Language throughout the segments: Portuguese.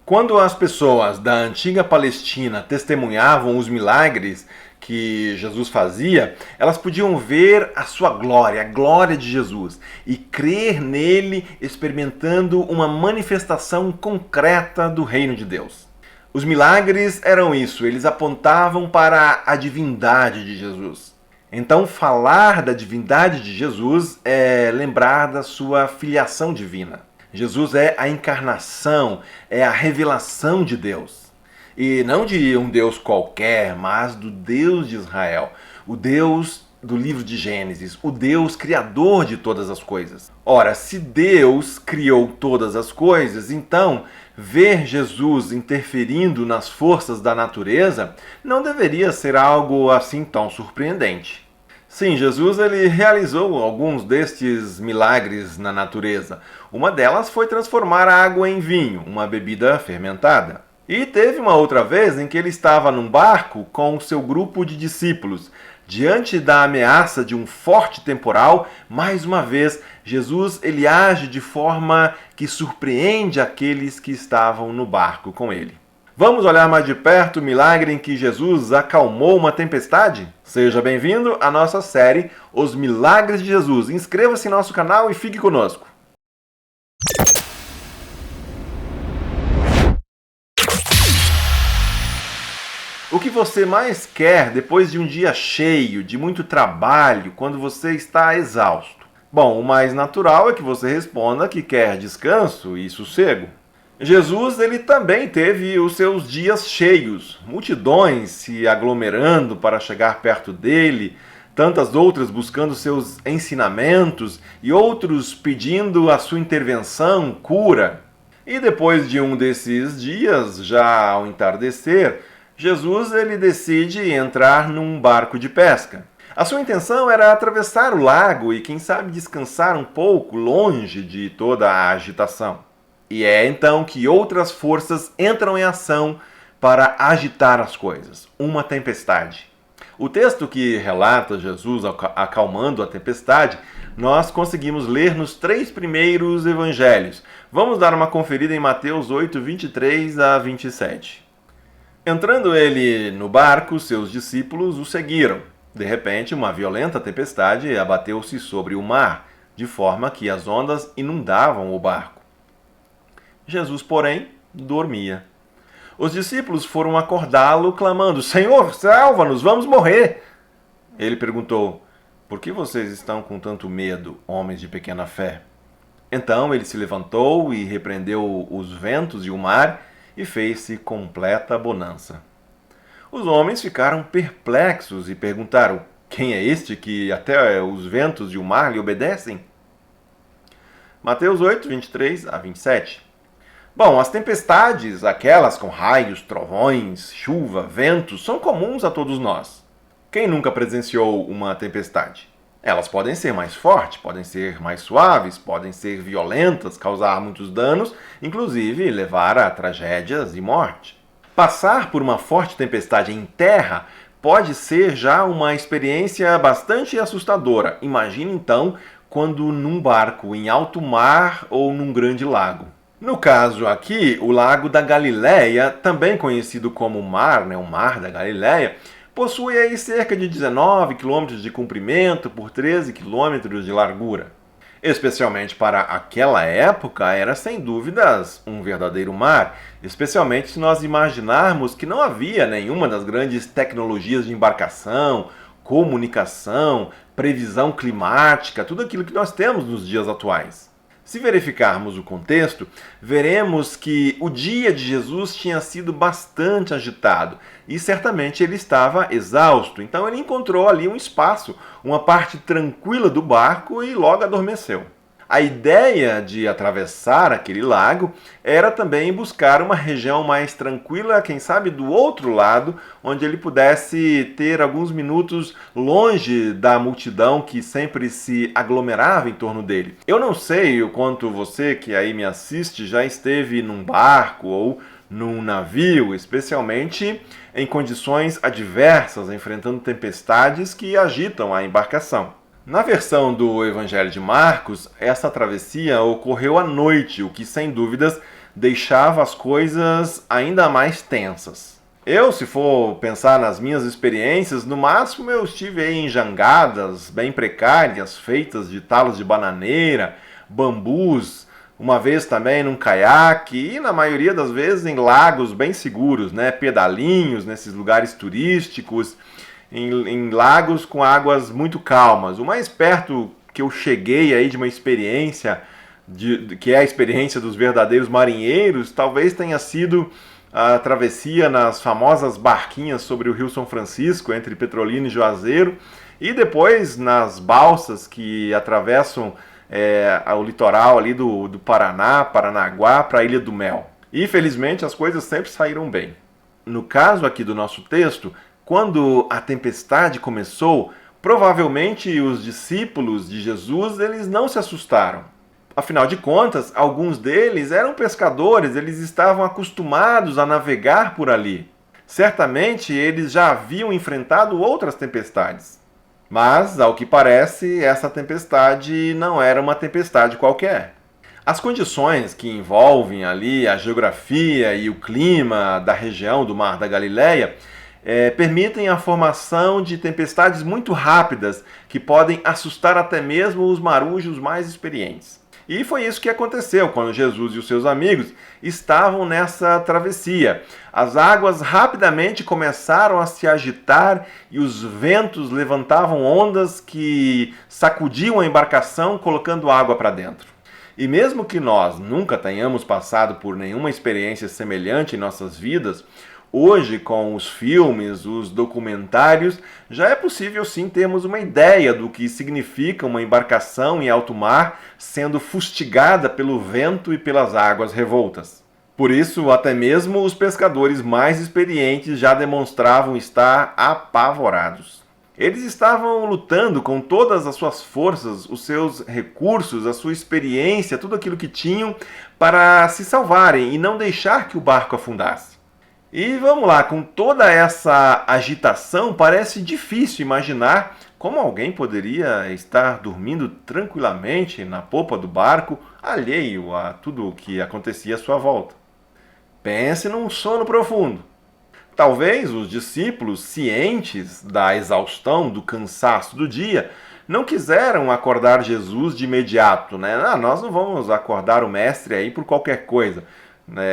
Quando as pessoas da antiga Palestina testemunhavam os milagres que Jesus fazia, elas podiam ver a sua glória, a glória de Jesus, e crer nele, experimentando uma manifestação concreta do reino de Deus. Os milagres eram isso, eles apontavam para a divindade de Jesus. Então, falar da divindade de Jesus é lembrar da sua filiação divina. Jesus é a encarnação, é a revelação de Deus. E não de um Deus qualquer, mas do Deus de Israel, o Deus do livro de Gênesis, o Deus criador de todas as coisas. Ora, se Deus criou todas as coisas, então ver Jesus interferindo nas forças da natureza não deveria ser algo assim tão surpreendente. Sim, Jesus ele realizou alguns destes milagres na natureza. Uma delas foi transformar a água em vinho, uma bebida fermentada. E teve uma outra vez em que ele estava num barco com o seu grupo de discípulos. Diante da ameaça de um forte temporal, mais uma vez, Jesus ele age de forma que surpreende aqueles que estavam no barco com ele. Vamos olhar mais de perto o milagre em que Jesus acalmou uma tempestade? Seja bem-vindo à nossa série Os Milagres de Jesus. Inscreva-se em nosso canal e fique conosco. O que você mais quer depois de um dia cheio, de muito trabalho, quando você está exausto? Bom, o mais natural é que você responda que quer descanso e sossego. Jesus ele também teve os seus dias cheios, multidões se aglomerando para chegar perto dele, tantas outras buscando seus ensinamentos e outros pedindo a sua intervenção, cura. E depois de um desses dias, já ao entardecer, Jesus ele decide entrar num barco de pesca. A sua intenção era atravessar o lago e, quem sabe, descansar um pouco longe de toda a agitação. E é então que outras forças entram em ação para agitar as coisas. Uma tempestade. O texto que relata Jesus acalmando a tempestade, nós conseguimos ler nos 3 primeiros evangelhos. Vamos dar uma conferida em Mateus 8, 23 a 27. Entrando ele no barco, seus discípulos o seguiram. De repente, uma violenta tempestade abateu-se sobre o mar, de forma que as ondas inundavam o barco. Jesus, porém, dormia. Os discípulos foram acordá-lo, clamando: Senhor, salva-nos, vamos morrer! Ele perguntou: Por que vocês estão com tanto medo, homens de pequena fé? Então ele se levantou e repreendeu os ventos e o mar, e fez-se completa bonança. Os homens ficaram perplexos e perguntaram: Quem é este que até os ventos e o mar lhe obedecem? Mateus 8, 23 a 27. Bom, as tempestades, aquelas com raios, trovões, chuva, ventos, são comuns a todos nós. Quem nunca presenciou uma tempestade? Elas podem ser mais fortes, podem ser mais suaves, podem ser violentas, causar muitos danos, inclusive levar a tragédias e morte. Passar por uma forte tempestade em terra pode ser já uma experiência bastante assustadora. Imagine então quando num barco em alto mar ou num grande lago. No caso aqui, o Lago da Galileia, também conhecido como Mar, o Mar da Galileia, possui aí cerca de 19 quilômetros de comprimento por 13 quilômetros de largura. Especialmente para aquela época, era sem dúvidas um verdadeiro mar, especialmente se nós imaginarmos que não havia nenhuma das grandes tecnologias de embarcação, comunicação, previsão climática, tudo aquilo que nós temos nos dias atuais. Se verificarmos o contexto, veremos que o dia de Jesus tinha sido bastante agitado e certamente ele estava exausto. Então ele encontrou ali um espaço, uma parte tranquila do barco e logo adormeceu. A ideia de atravessar aquele lago era também buscar uma região mais tranquila, quem sabe do outro lado, onde ele pudesse ter alguns minutos longe da multidão que sempre se aglomerava em torno dele. Eu não sei o quanto você que aí me assiste já esteve num barco ou num navio, especialmente em condições adversas, enfrentando tempestades que agitam a embarcação. Na versão do Evangelho de Marcos, essa travessia ocorreu à noite, o que sem dúvidas deixava as coisas ainda mais tensas. Eu, se for pensar nas minhas experiências, no máximo eu estive aí em jangadas bem precárias, feitas de talos de bananeira, bambus, uma vez também num caiaque e na maioria das vezes em lagos bem seguros, né? Pedalinhos nesses lugares turísticos, em lagos com águas muito calmas. O mais perto que eu cheguei aí de uma experiência, que é a experiência dos verdadeiros marinheiros, talvez tenha sido a travessia nas famosas barquinhas sobre o Rio São Francisco, entre Petrolina e Juazeiro, e depois nas balsas que atravessam o litoral ali do Paraná, Paranaguá, para a Ilha do Mel. E felizmente as coisas sempre saíram bem. No caso aqui do nosso texto, quando a tempestade começou, provavelmente os discípulos de Jesus eles não se assustaram. Afinal de contas, alguns deles eram pescadores, eles estavam acostumados a navegar por ali. Certamente eles já haviam enfrentado outras tempestades. Mas, ao que parece, essa tempestade não era uma tempestade qualquer. As condições que envolvem ali a geografia e o clima da região do Mar da Galileia permitem a formação de tempestades muito rápidas que podem assustar até mesmo os marujos mais experientes. E foi isso que aconteceu quando Jesus e os seus amigos estavam nessa travessia. As águas rapidamente começaram a se agitar e os ventos levantavam ondas que sacudiam a embarcação, colocando água para dentro. E mesmo que nós nunca tenhamos passado por nenhuma experiência semelhante em nossas vidas, hoje, com os filmes, os documentários, já é possível sim termos uma ideia do que significa uma embarcação em alto mar sendo fustigada pelo vento e pelas águas revoltas. Por isso, até mesmo os pescadores mais experientes já demonstravam estar apavorados. Eles estavam lutando com todas as suas forças, os seus recursos, a sua experiência, tudo aquilo que tinham para se salvarem e não deixar que o barco afundasse. E vamos lá, com toda essa agitação, parece difícil imaginar como alguém poderia estar dormindo tranquilamente na popa do barco, alheio a tudo o que acontecia à sua volta. Pense num sono profundo. Talvez os discípulos, cientes da exaustão, do cansaço do dia, não quiseram acordar Jesus de imediato, né? Nós não vamos acordar o mestre aí por qualquer coisa.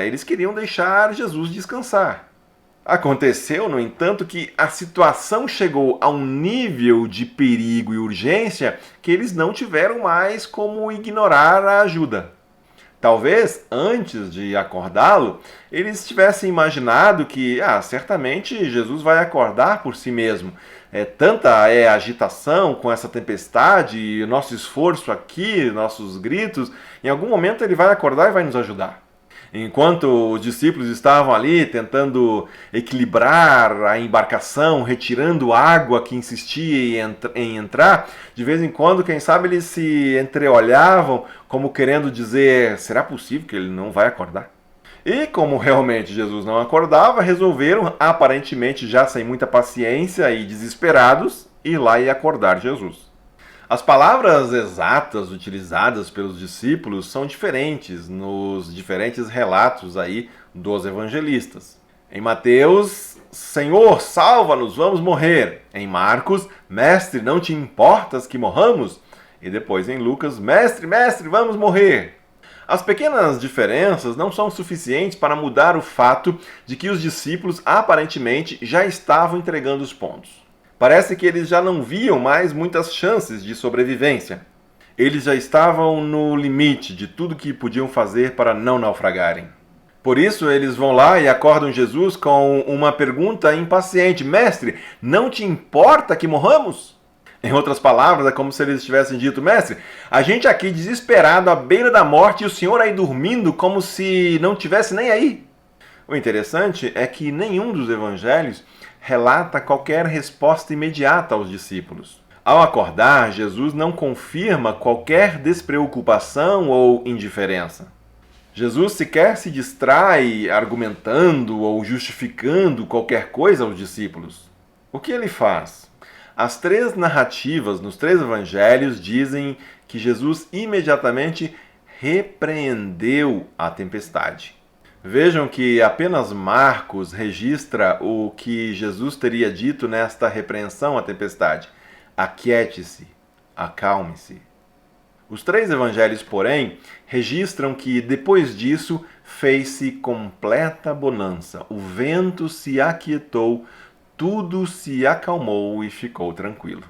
Eles queriam deixar Jesus descansar. Aconteceu, no entanto, que a situação chegou a um nível de perigo e urgência que eles não tiveram mais como ignorar a ajuda. Talvez, antes de acordá-lo, eles tivessem imaginado que, certamente Jesus vai acordar por si mesmo. Tanta é a agitação com essa tempestade, e nosso esforço aqui, nossos gritos, em algum momento ele vai acordar e vai nos ajudar. Enquanto os discípulos estavam ali tentando equilibrar a embarcação, retirando água que insistia em entrar, de vez em quando, quem sabe, eles se entreolhavam como querendo dizer, será possível que ele não vai acordar? E como realmente Jesus não acordava, resolveram, aparentemente já sem muita paciência e desesperados, ir lá e acordar Jesus. As palavras exatas utilizadas pelos discípulos são diferentes nos diferentes relatos aí dos evangelistas. Em Mateus, Senhor, salva-nos, vamos morrer. Em Marcos, Mestre, não te importas que morramos? E depois em Lucas, Mestre, Mestre, vamos morrer. As pequenas diferenças não são suficientes para mudar o fato de que os discípulos aparentemente já estavam entregando os pontos. Parece que eles já não viam mais muitas chances de sobrevivência. Eles já estavam no limite de tudo que podiam fazer para não naufragarem. Por isso, eles vão lá e acordam Jesus com uma pergunta impaciente: Mestre, não te importa que morramos? Em outras palavras, é como se eles tivessem dito: Mestre, a gente aqui desesperado à beira da morte e o senhor aí dormindo como se não tivesse nem aí. O interessante é que nenhum dos evangelhos relata qualquer resposta imediata aos discípulos. Ao acordar, Jesus não confirma qualquer despreocupação ou indiferença. Jesus sequer se distrai argumentando ou justificando qualquer coisa aos discípulos. O que ele faz? As três narrativas nos três evangelhos dizem que Jesus imediatamente repreendeu a tempestade. Vejam que apenas Marcos registra o que Jesus teria dito nesta repreensão à tempestade: aquiete-se, acalme-se. Os três evangelhos, porém, registram que depois disso fez-se completa bonança. O vento se aquietou, tudo se acalmou e ficou tranquilo.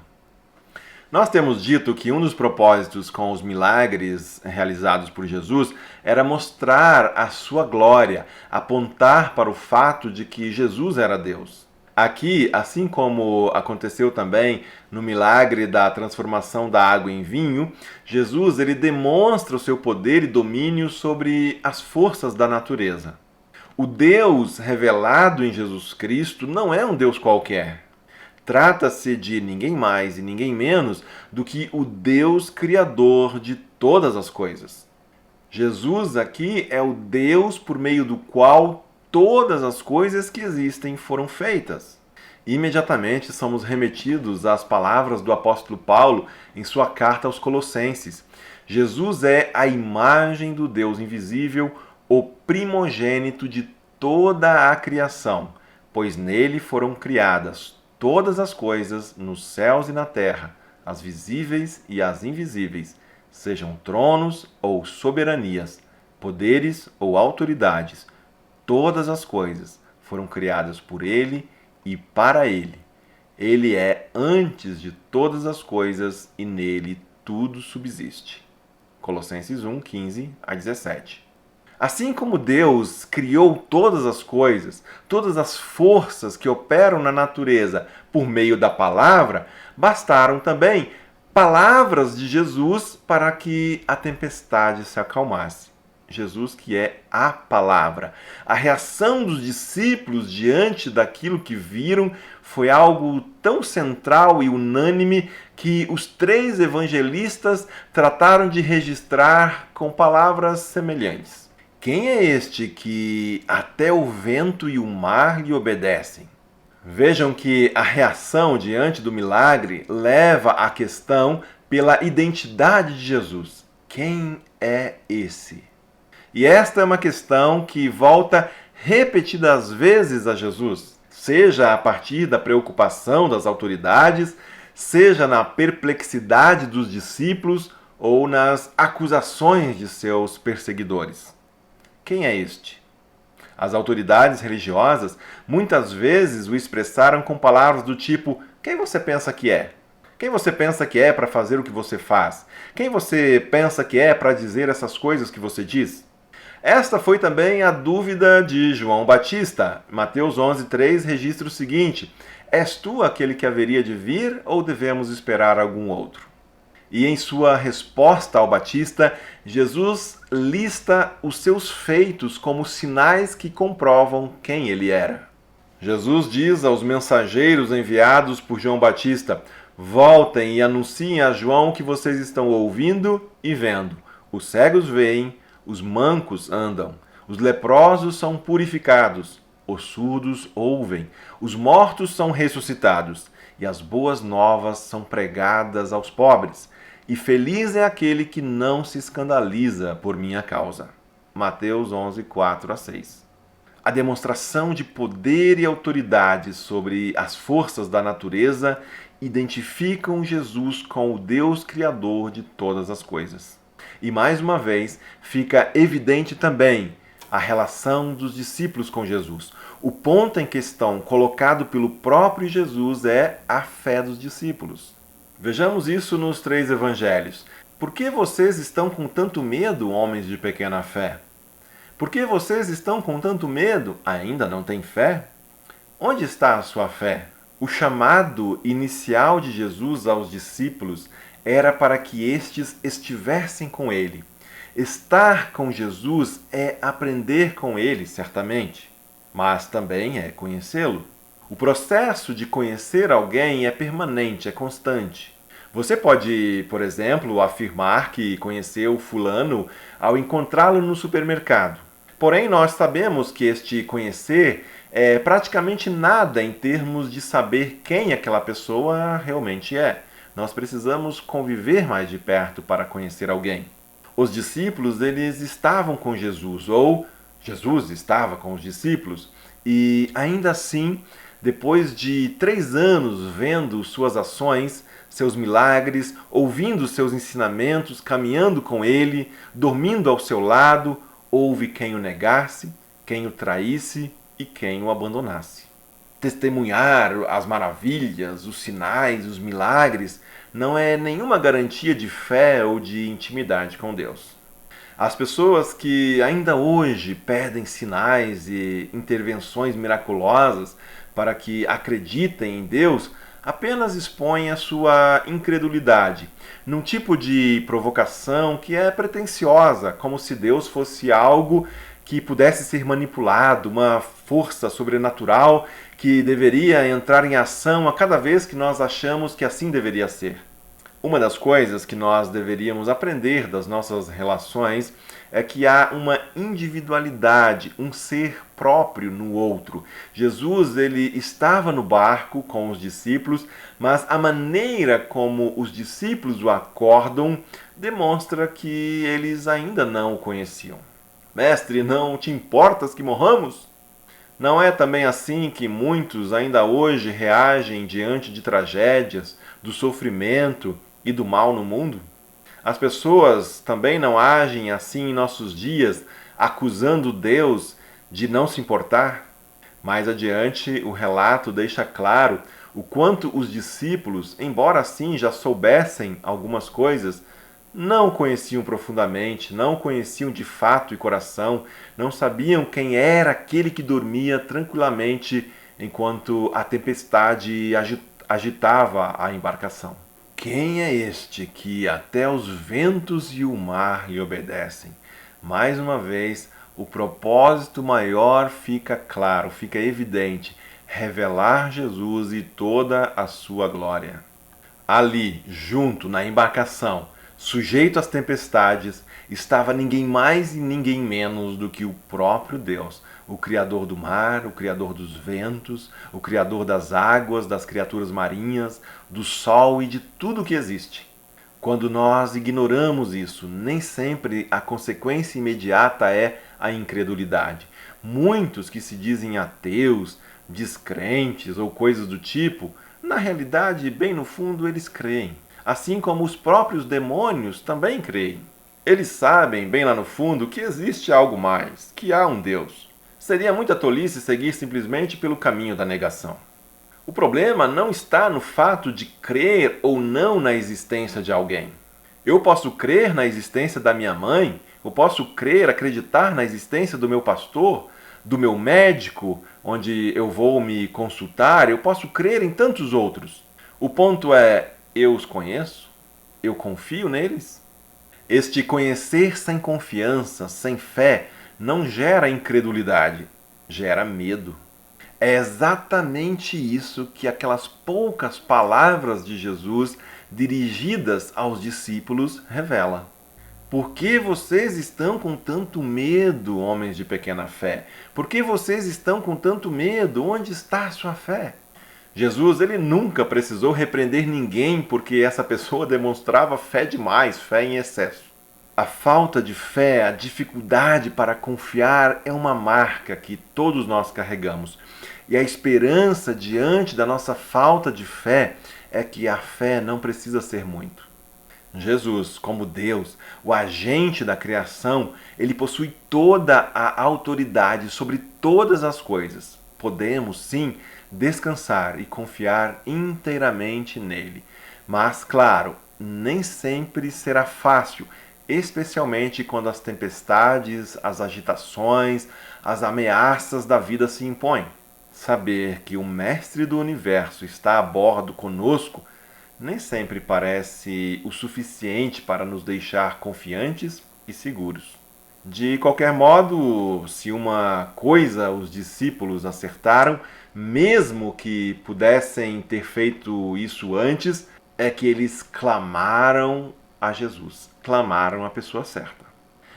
Nós temos dito que um dos propósitos com os milagres realizados por Jesus era mostrar a sua glória, apontar para o fato de que Jesus era Deus. Aqui, assim como aconteceu também no milagre da transformação da água em vinho, Jesus ele demonstra o seu poder e domínio sobre as forças da natureza. O Deus revelado em Jesus Cristo não é um Deus qualquer. Trata-se de ninguém mais e ninguém menos do que o Deus Criador de todas as coisas. Jesus aqui é o Deus por meio do qual todas as coisas que existem foram feitas. Imediatamente somos remetidos às palavras do apóstolo Paulo em sua carta aos Colossenses. Jesus é a imagem do Deus invisível, o primogênito de toda a criação, pois nele foram criadas todas as coisas nos céus e na terra, as visíveis e as invisíveis, sejam tronos ou soberanias, poderes ou autoridades. Todas as coisas foram criadas por ele e para ele. Ele é antes de todas as coisas e nele tudo subsiste. Colossenses 1, 15 a 17. Assim como Deus criou todas as coisas, todas as forças que operam na natureza por meio da palavra, bastaram também palavras de Jesus para que a tempestade se acalmasse. Jesus que é a palavra. A reação dos discípulos diante daquilo que viram foi algo tão central e unânime que os três evangelistas trataram de registrar com palavras semelhantes. Quem é este que até o vento e o mar lhe obedecem? Vejam que a reação diante do milagre leva à questão pela identidade de Jesus. Quem é esse? E esta é uma questão que volta repetidas vezes a Jesus, seja a partir da preocupação das autoridades, seja na perplexidade dos discípulos ou nas acusações de seus perseguidores. Quem é este? As autoridades religiosas muitas vezes o expressaram com palavras do tipo: quem você pensa que é? Quem você pensa que é para fazer o que você faz? Quem você pensa que é para dizer essas coisas que você diz? Esta foi também a dúvida de João Batista. Mateus 11:3 registra o seguinte: és tu aquele que haveria de vir ou devemos esperar algum outro? E em sua resposta ao Batista, Jesus lista os seus feitos como sinais que comprovam quem ele era. Jesus diz aos mensageiros enviados por João Batista: voltem e anunciem a João que vocês estão ouvindo e vendo. Os cegos veem, os mancos andam, os leprosos são purificados, os surdos ouvem, os mortos são ressuscitados, e as boas novas são pregadas aos pobres. E feliz é aquele que não se escandaliza por minha causa. Mateus 11, 4 a 6. A demonstração de poder e autoridade sobre as forças da natureza identificam Jesus com o Deus Criador de todas as coisas. E mais uma vez, fica evidente também a relação dos discípulos com Jesus. O ponto em questão colocado pelo próprio Jesus é a fé dos discípulos. Vejamos isso nos três evangelhos. Por que vocês estão com tanto medo, homens de pequena fé? Por que vocês estão com tanto medo? Ainda não têm fé? Onde está a sua fé? O chamado inicial de Jesus aos discípulos era para que estes estivessem com ele. Estar com Jesus é aprender com ele, certamente, mas também é conhecê-lo. O processo de conhecer alguém é permanente, é constante. Você pode, por exemplo, afirmar que conheceu fulano ao encontrá-lo no supermercado. Porém, nós sabemos que este conhecer é praticamente nada em termos de saber quem aquela pessoa realmente é. Nós precisamos conviver mais de perto para conhecer alguém. Os discípulos, eles estavam com Jesus, ou Jesus estava com os discípulos, e ainda assim, depois de 3 anos vendo suas ações, seus milagres, ouvindo seus ensinamentos, caminhando com ele, dormindo ao seu lado, houve quem o negasse, quem o traísse e quem o abandonasse. Testemunhar as maravilhas, os sinais, os milagres, não é nenhuma garantia de fé ou de intimidade com Deus. As pessoas que ainda hoje pedem sinais e intervenções miraculosas para que acreditem em Deus apenas expõem a sua incredulidade num tipo de provocação que é pretensiosa, como se Deus fosse algo que pudesse ser manipulado, uma força sobrenatural que deveria entrar em ação a cada vez que nós achamos que assim deveria ser. Uma das coisas que nós deveríamos aprender das nossas relações é que há uma individualidade, um ser próprio no outro. Jesus, ele estava no barco com os discípulos, mas a maneira como os discípulos o acordam demonstra que eles ainda não o conheciam. Mestre, não te importas que morramos? Não é também assim que muitos ainda hoje reagem diante de tragédias, do sofrimento e do mal no mundo? As pessoas também não agem assim em nossos dias, acusando Deus de não se importar? Mais adiante, o relato deixa claro o quanto os discípulos, embora assim já soubessem algumas coisas, não o conheciam profundamente, não o conheciam de fato e coração, não sabiam quem era aquele que dormia tranquilamente enquanto a tempestade agitava a embarcação. Quem é este que até os ventos e o mar lhe obedecem? Mais uma vez, o propósito maior fica claro, fica evidente: revelar Jesus e toda a sua glória. Ali, junto na embarcação, sujeito às tempestades, estava ninguém mais e ninguém menos do que o próprio Deus, o Criador do mar, o Criador dos ventos, o Criador das águas, das criaturas marinhas, do sol e de tudo que existe. Quando nós ignoramos isso, nem sempre a consequência imediata é a incredulidade. Muitos que se dizem ateus, descrentes ou coisas do tipo, na realidade, bem no fundo, eles creem. Assim como os próprios demônios também creem. Eles sabem, bem lá no fundo, que existe algo mais, que há um Deus. Seria muita tolice seguir simplesmente pelo caminho da negação. O problema não está no fato de crer ou não na existência de alguém. Eu posso crer na existência da minha mãe, eu posso crer, acreditar na existência do meu pastor, do meu médico, onde eu vou me consultar, eu posso crer em tantos outros. O ponto é, eu os conheço? Eu confio neles? Este conhecer sem confiança, sem fé, não gera incredulidade, gera medo. É exatamente isso que aquelas poucas palavras de Jesus dirigidas aos discípulos revela. Por que vocês estão com tanto medo, homens de pequena fé? Por que vocês estão com tanto medo? Onde está a sua fé? Jesus, ele nunca precisou repreender ninguém porque essa pessoa demonstrava fé demais, fé em excesso. A falta de fé, a dificuldade para confiar é uma marca que todos nós carregamos. E a esperança diante da nossa falta de fé é que a fé não precisa ser muito. Jesus, como Deus, o agente da criação, ele possui toda a autoridade sobre todas as coisas. Podemos, sim, descansar e confiar inteiramente nele. Mas, claro, nem sempre será fácil, especialmente quando as tempestades, as agitações, as ameaças da vida se impõem. Saber que o Mestre do Universo está a bordo conosco nem sempre parece o suficiente para nos deixar confiantes e seguros. De qualquer modo, se uma coisa os discípulos acertaram, mesmo que pudessem ter feito isso antes, é que eles clamaram a Jesus, clamaram a pessoa certa.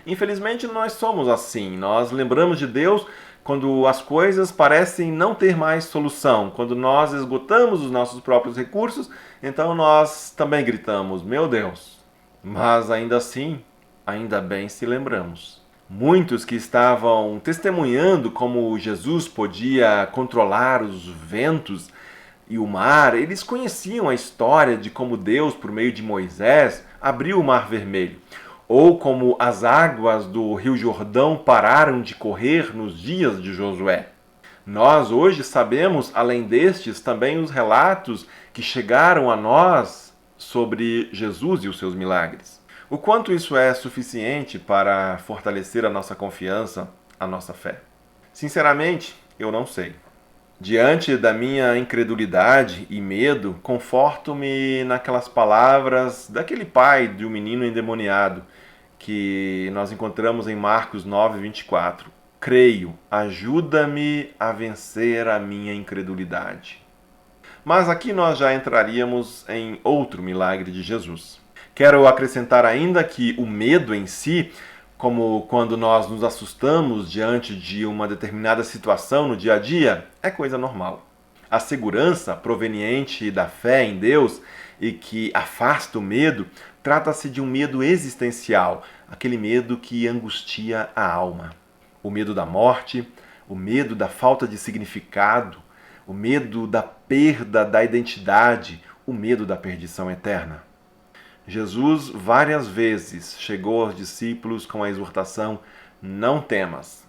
Infelizmente, nós somos assim, nós lembramos de Deus quando as coisas parecem não ter mais solução, quando nós esgotamos os nossos próprios recursos, então nós também gritamos, meu Deus. Mas ainda assim, Ainda bem se lembramos. Muitos que estavam testemunhando como Jesus podia controlar os ventos e o mar, eles conheciam a história de como Deus, por meio de Moisés, abriu o Mar Vermelho, ou como as águas do Rio Jordão pararam de correr nos dias de Josué. Nós hoje sabemos, além destes, também os relatos que chegaram a nós sobre Jesus e os seus milagres. O quanto isso é suficiente para fortalecer a nossa confiança, a nossa fé? Sinceramente, eu não sei. Diante da minha incredulidade e medo, conforto-me naquelas palavras daquele pai de um menino endemoniado que nós encontramos em Marcos 9:24. Creio, ajuda-me a vencer a minha incredulidade. Mas aqui nós já entraríamos em outro milagre de Jesus. Quero acrescentar ainda que o medo em si, como quando nós nos assustamos diante de uma determinada situação no dia a dia, é coisa normal. A segurança proveniente da fé em Deus e que afasta o medo, trata-se de um medo existencial, aquele medo que angustia a alma. O medo da morte, o medo da falta de significado, o medo da perda da identidade, o medo da perdição eterna. Jesus várias vezes chegou aos discípulos com a exortação: não temas.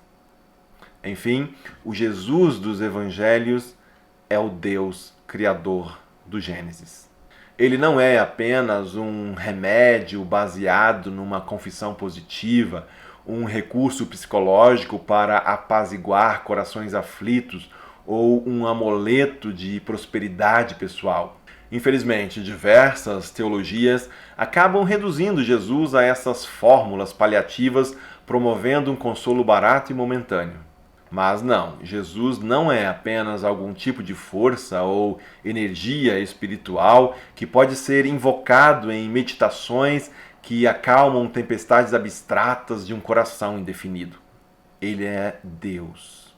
Enfim, o Jesus dos evangelhos é o Deus criador do Gênesis. Ele não é apenas um remédio baseado numa confissão positiva, um recurso psicológico para apaziguar corações aflitos ou um amuleto de prosperidade pessoal. Infelizmente, diversas teologias acabam reduzindo Jesus a essas fórmulas paliativas, promovendo um consolo barato e momentâneo. Mas não, Jesus não é apenas algum tipo de força ou energia espiritual que pode ser invocado em meditações que acalmam tempestades abstratas de um coração indefinido. Ele é Deus,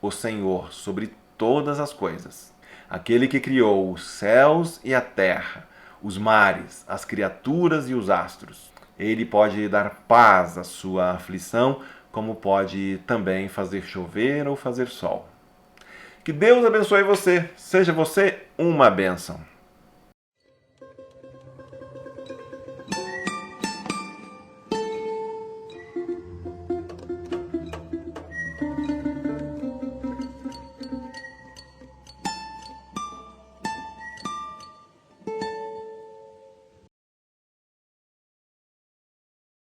o Senhor sobre todas as coisas, aquele que criou os céus e a terra, os mares, as criaturas e os astros. Ele pode dar paz à sua aflição, como pode também fazer chover ou fazer sol. Que Deus abençoe você, seja você uma bênção.